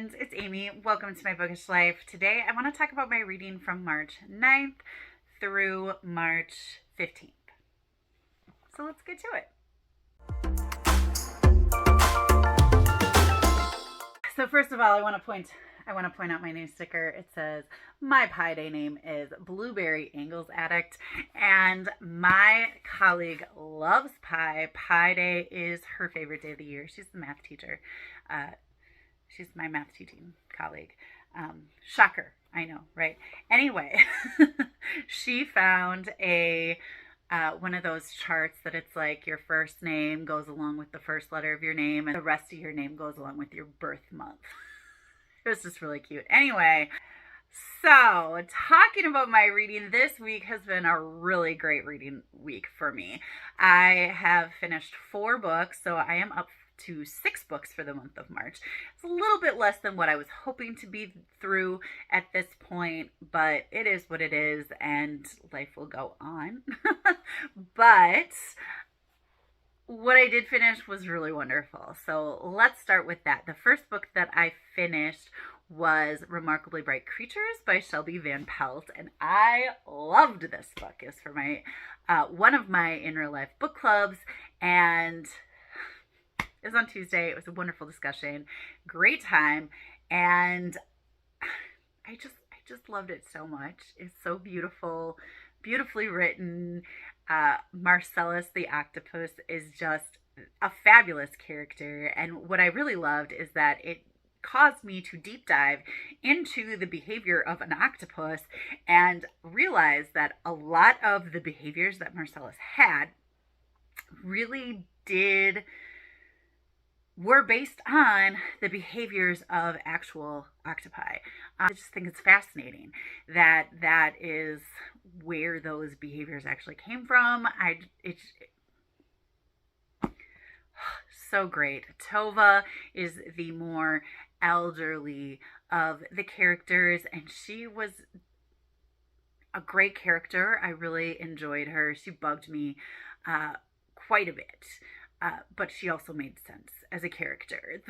friends, it's Amy. Welcome to my bookish life. Today I want to talk about my reading from March 9th through March 15th. So let's get to it. So first of all, I want to point out my new sticker. It says, my Pi Day name is Blueberry Ingalls Addict, and my colleague loves pie. Pi Day is her favorite day of the year. She's the math teacher. She's my math teaching colleague. Shocker, I know, right? Anyway, she found one of those charts that it's like your first name goes along with the first letter of your name and the rest of your name goes along with your birth month. It was just really cute. Anyway, so talking about my reading, this week has been a really great reading week for me. I have finished 4 books, so I am up to 6 books for the month of March. It's a little bit less than what I was hoping to be through at this point, but it is what it is and life will go on. But what I did finish was really wonderful. So let's start with that. The first book that I finished was Remarkably Bright Creatures by Shelby Van Pelt, and I loved this book. It's for my one of my in real life book clubs, and it was on Tuesday. It was a wonderful discussion, great time, and I just loved it so much. It's so beautiful, beautifully written. Marcellus the octopus is just a fabulous character, and what I really loved is that it caused me to deep dive into the behavior of an octopus and realize that a lot of the behaviors that Marcellus had really were based on the behaviors of actual octopi. I just think it's fascinating that that is where those behaviors actually came from. It's so great. Tova is the more elderly of the characters, and she was a great character. I really enjoyed her. She bugged me quite a bit. But she also made sense as a character.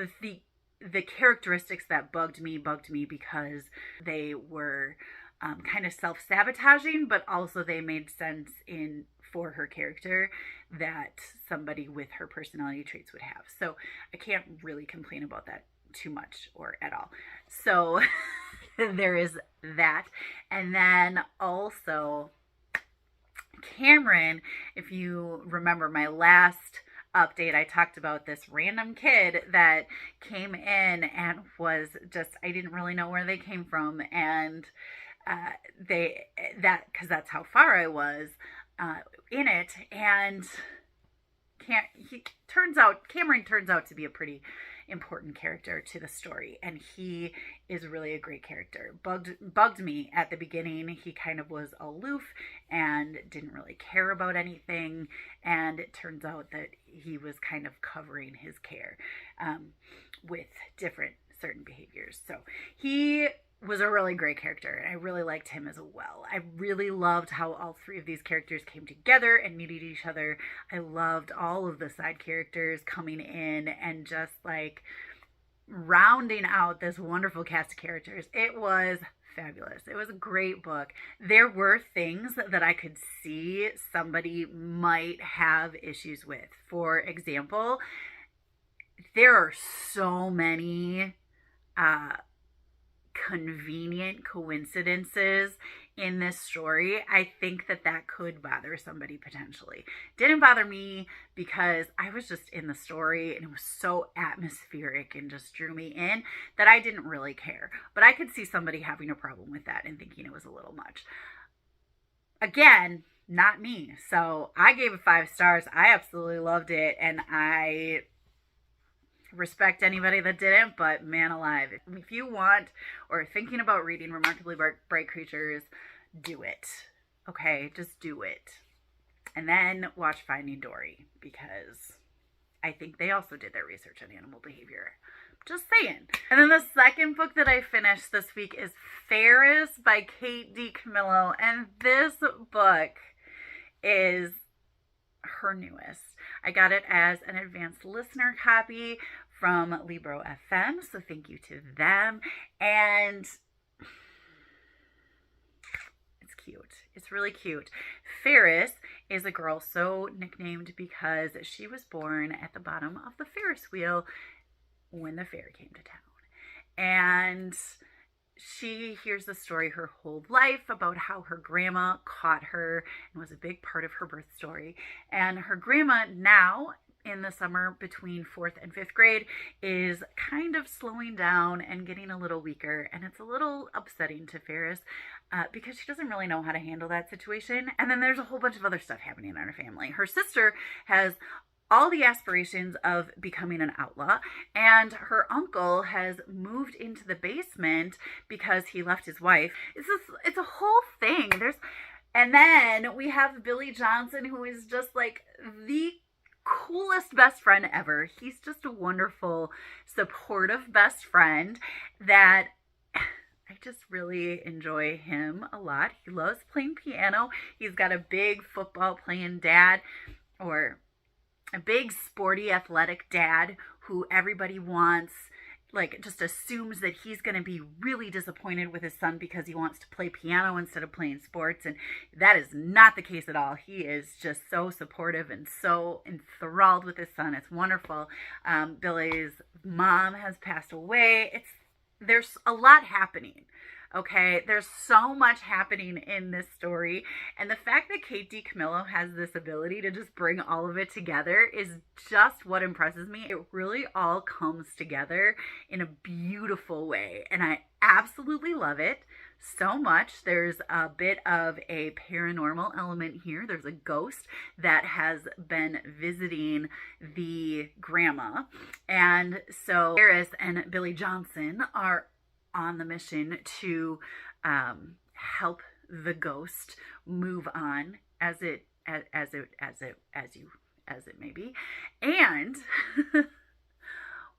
The characteristics that bugged me because they were kind of self-sabotaging, but also they made sense for her character that somebody with her personality traits would have. So I can't really complain about that too much or at all. So there is that. And then also Cameron, if you remember my last update, I talked about this random kid that came in and was just, I didn't really know where they came from, and because that's how far I was in it, and Cameron turns out to be a pretty important character to the story, and he is really a great character. Bugged me at the beginning. He kind of was aloof and didn't really care about anything, and it turns out that he was kind of covering his care with different certain behaviors. So he was a really great character, and I really liked him as well. I really loved how all 3 of these characters came together and needed each other. I loved all of the side characters coming in and just like rounding out this wonderful cast of characters. It was fabulous. It was a great book. There were things that I could see somebody might have issues with. For example, there are so many convenient coincidences in this story. I think that could bother somebody potentially. Didn't bother me because I was just in the story and it was so atmospheric and just drew me in that I didn't really care. But I could see somebody having a problem with that and thinking it was a little much. Again, not me. So I gave it 5 stars. I absolutely loved it, and I respect anybody that didn't, but man alive, if you want or are thinking about reading Remarkably Bright Creatures, do it. Okay, just do it. And then watch Finding Dory, because I think they also did their research on animal behavior. Just saying. And then the second book that I finished this week is Ferris by Kate DiCamillo, and this book is her newest. I got it as an advanced listener copy from Libro FM, so thank you to them. And it's cute. It's really cute. Ferris is a girl so nicknamed because she was born at the bottom of the Ferris wheel when the fair came to town. And she hears the story her whole life about how her grandma caught her and was a big part of her birth story. And her grandma now, in the summer between 4th and 5th grade, is kind of slowing down and getting a little weaker. And it's a little upsetting to Ferris because she doesn't really know how to handle that situation. And then there's a whole bunch of other stuff happening in her family. Her sister has all the aspirations of becoming an outlaw, and her uncle has moved into the basement because he left his wife. It's a whole thing. And then we have Billy Johnson, who is just like the coolest best friend ever. He's just a wonderful, supportive best friend that I just really enjoy him a lot. He loves playing piano. He's got a big football playing dad, or a big sporty athletic dad who everybody wants, like, just assumes that he's going to be really disappointed with his son because he wants to play piano instead of playing sports. And that is not the case at all. He is just so supportive and so enthralled with his son. It's wonderful. Billy's mom has passed away. There's a lot happening. Okay, there's so much happening in this story, and the fact that DiCamillo has this ability to just bring all of it together is just what impresses me. It really all comes together in a beautiful way, and I absolutely love it so much. There's a bit of a paranormal element here. There's a ghost that has been visiting the grandma, and so Ferris and Billy Johnson are on the mission to help the ghost move on as it may be. And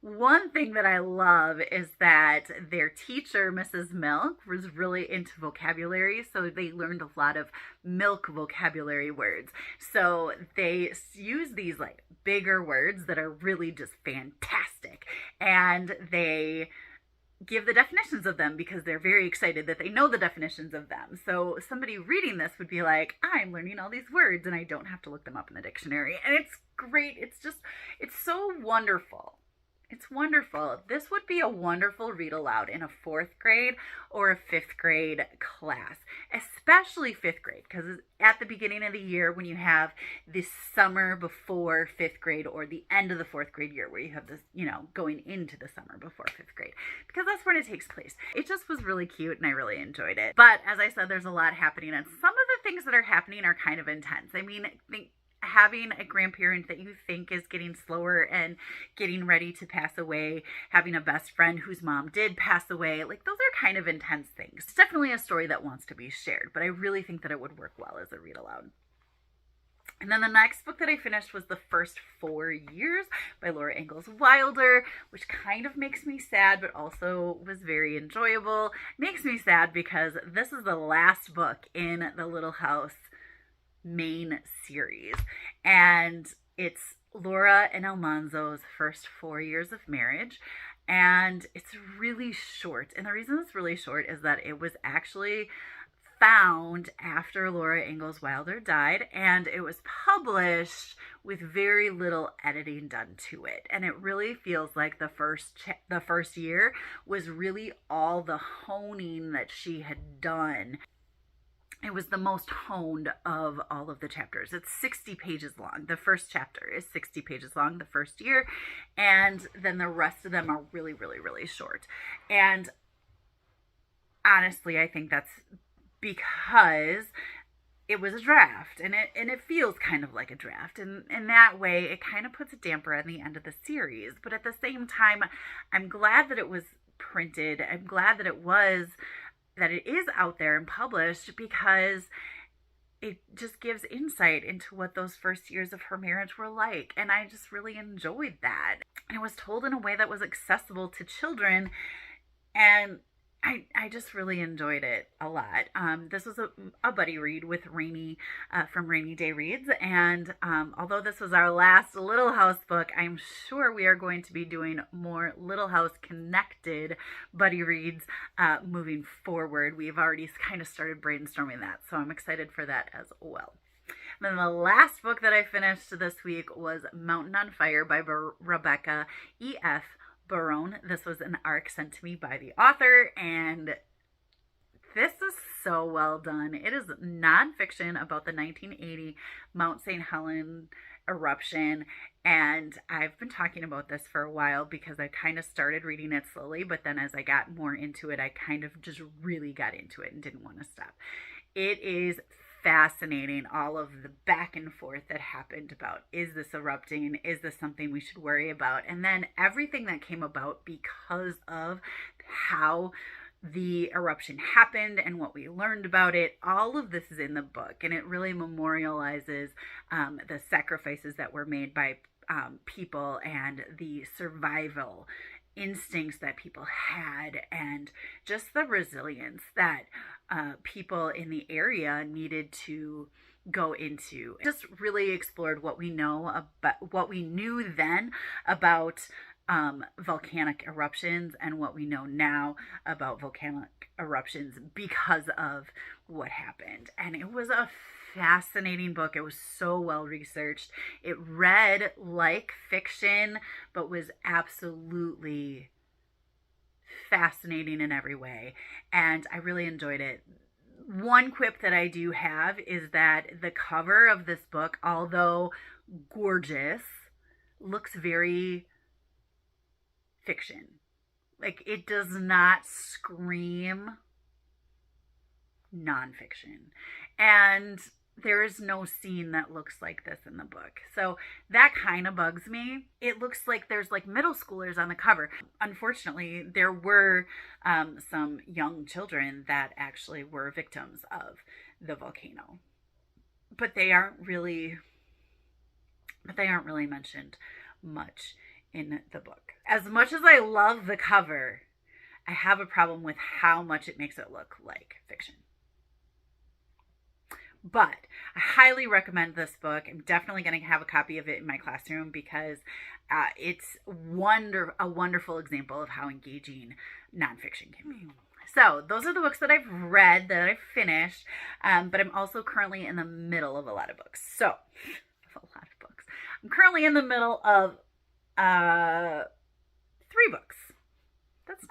one thing that I love is that their teacher, Mrs. Milk, was really into vocabulary, so they learned a lot of milk vocabulary words. So they use these like bigger words that are really just fantastic, and they give the definitions of them because they're very excited that they know the definitions of them. So somebody reading this would be like, I'm learning all these words and I don't have to look them up in the dictionary. And it's great. It's so wonderful. It's wonderful. This would be a wonderful read aloud in a 4th grade or a 5th grade class, especially 5th grade, because at the beginning of the year when you have this summer before 5th grade, or the end of the 4th grade year where you have this, going into the summer before 5th grade, because that's when it takes place. It just was really cute and I really enjoyed it. But as I said, there's a lot happening, and some of the things that are happening are kind of intense. I mean, having a grandparent that you think is getting slower and getting ready to pass away, having a best friend whose mom did pass away, like, those are kind of intense things. It's definitely a story that wants to be shared, but I really think that it would work well as a read aloud. And then the next book that I finished was The First 4 Years by Laura Ingalls Wilder, which kind of makes me sad, but also was very enjoyable. Makes me sad because this is the last book in the Little House main series, and it's Laura and Almanzo's first 4 years of marriage, and it's really short. And the reason it's really short is that it was actually found after Laura Ingalls Wilder died, and it was published with very little editing done to it. And it really feels like the first year was really all the honing that she had done. It was the most honed of all of the chapters. It's 60 pages long. The first chapter is 60 pages long, the first year, and then the rest of them are really, really, really short. And honestly, I think that's because it was a draft, and it feels kind of like a draft, and in that way it kind of puts a damper on the end of the series. But at the same time, I'm glad that it was printed. I'm glad that it is out there and published, because it just gives insight into what those first years of her marriage were like. And I just really enjoyed that. And it was told in a way that was accessible to children. And I just really enjoyed it a lot. This was a buddy read with Rainey from Rainey Day Reads. And although this was our last Little House book, I'm sure we are going to be doing more Little House connected buddy reads moving forward. We've already kind of started brainstorming that, so I'm excited for that as well. And then the last book that I finished this week was Mountain on Fire by Rebecca E.F. Barone. This was an arc sent to me by the author, and this is so well done. It is nonfiction about the 1980 Mount St. Helens eruption, and I've been talking about this for a while because I kind of started reading it slowly, but then as I got more into it, I kind of just really got into it and didn't want to stop. It is fascinating, all of the back and forth that happened about, is this erupting? Is this something we should worry about? And then everything that came about because of how the eruption happened and what we learned about it. All of this is in the book, and it really memorializes the sacrifices that were made by people and the survival instincts that people had, and just the resilience that people in the area needed to go into. Just really explored what we know about, what we knew then about volcanic eruptions and what we know now about volcanic eruptions because of what happened. And it was a fascinating book. It was so well researched. It read like fiction, but was absolutely fascinating in every way. And I really enjoyed it. One quip that I do have is that the cover of this book, although gorgeous, looks very fiction. Like, it does not scream nonfiction. And there is no scene that looks like this in the book. So that kind of bugs me. It looks like there's like middle schoolers on the cover. Unfortunately, there were some young children that actually were victims of the volcano. But they aren't really mentioned much in the book. As much as I love the cover, I have a problem with how much it makes it look like fiction. But I highly recommend this book. I'm definitely going to have a copy of it in my classroom because it's a wonderful example of how engaging nonfiction can be. So those are the books that I've read, that I've finished, but I'm also currently in the middle of a lot of books. So, I'm currently in the middle of 3 books. That's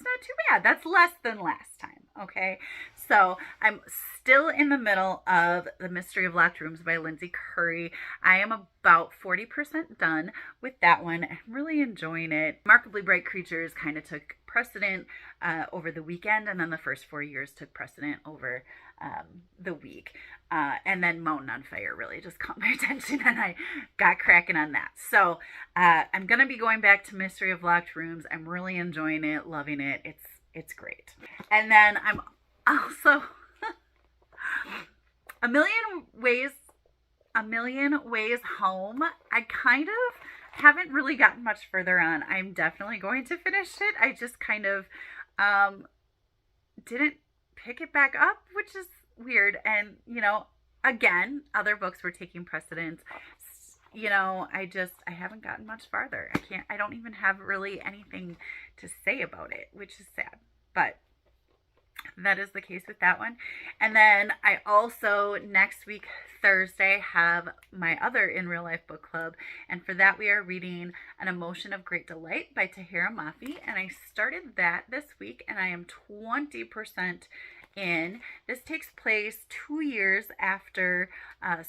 not too bad. That's less than last time, okay? So I'm still in the middle of The Mystery of Locked Rooms by Lindsey Currie. I am about 40% done with that one. I'm really enjoying it. Remarkably Bright Creatures kind of took precedent over the weekend, and then the first 4 years took precedent over the week. And then Mountain on Fire really just caught my attention, and I got cracking on that. So I'm going to be going back to Mystery of Locked Rooms. I'm really enjoying it, loving it. It's great. And then I'm also A Million Ways Home. I kind of haven't really gotten much further on. I'm definitely going to finish it. I just kind of didn't pick it back up, which is weird. And, again, other books were taking precedence. I haven't gotten much farther. I don't even have really anything to say about it, which is sad. But that is the case with that one. And then I also, next week, Thursday, have my other In Real Life book club. And for that, we are reading An Emotion of Great Delight by Tahereh Mafi. And I started that this week, and I am 20% in. This takes place 2 years after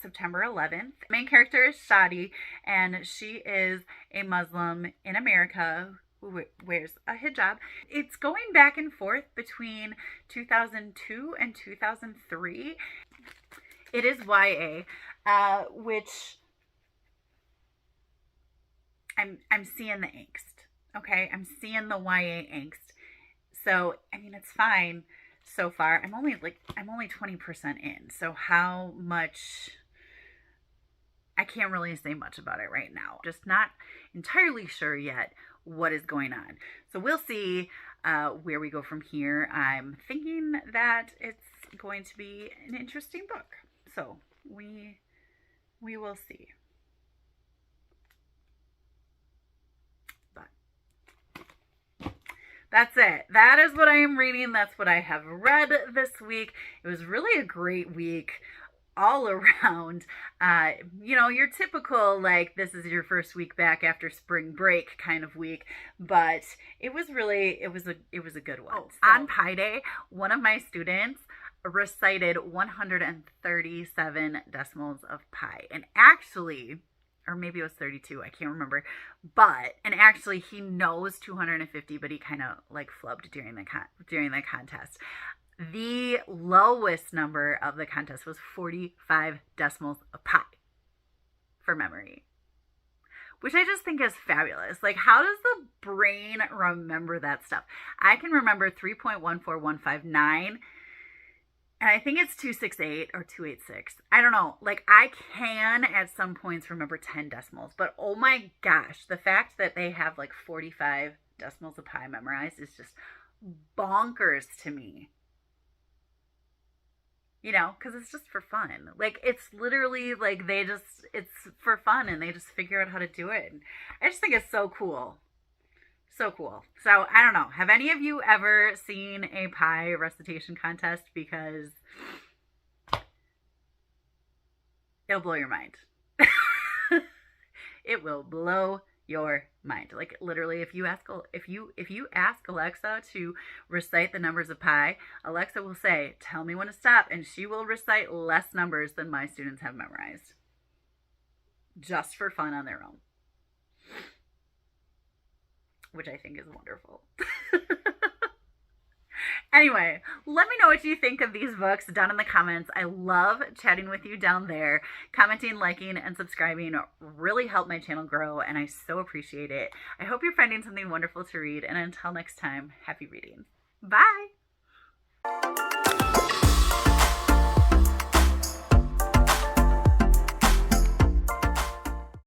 September 11th. The main character is Shadi, and she is a Muslim in America who wears a hijab. It's going back and forth between 2002 and 2003. It is YA, which I'm seeing the angst. Okay, I'm seeing the YA angst. So it's fine so far. I'm only 20% in. So how much? I can't really say much about it right now. Just not entirely sure yet what is going on. So we'll see. where we go from here. I'm thinking that it's going to be an interesting book. So we will see. But that's it. That is what I am reading. That's what I have read this week. It was really a great week all around. You know, your typical, like, this is your first week back after spring break kind of week, but it was really, it was a good one. Oh, so. On Pi Day, one of my students recited 137 decimals of pi, and actually, or maybe it was 32, I can't remember, and actually he knows 250, but he kind of like flubbed during the contest. The lowest number of the contest was 45 decimals of pi for memory, which I just think is fabulous. Like, how does the brain remember that stuff? I can remember 3.14159, and I think it's 268 or 286. I don't know. Like, I can at some points remember 10 decimals, but oh my gosh, the fact that they have like 45 decimals of pi memorized is just bonkers to me. You know, because it's just for fun. Like, it's literally like it's for fun and they just figure out how to do it. I just think it's so cool. So cool. So, I don't know. Have any of you ever seen a pi recitation contest? Because it'll blow your mind. It will blow your mind. Like, literally, if you ask Alexa to recite the numbers of pi, Alexa will say, "Tell me when to stop," and she will recite less numbers than my students have memorized, just for fun on their own, which I think is wonderful. Anyway, let me know what you think of these books down in the comments. I love chatting with you down there. Commenting, liking, and subscribing really help my channel grow, and I so appreciate it. I hope you're finding something wonderful to read, and until next time, happy reading. Bye!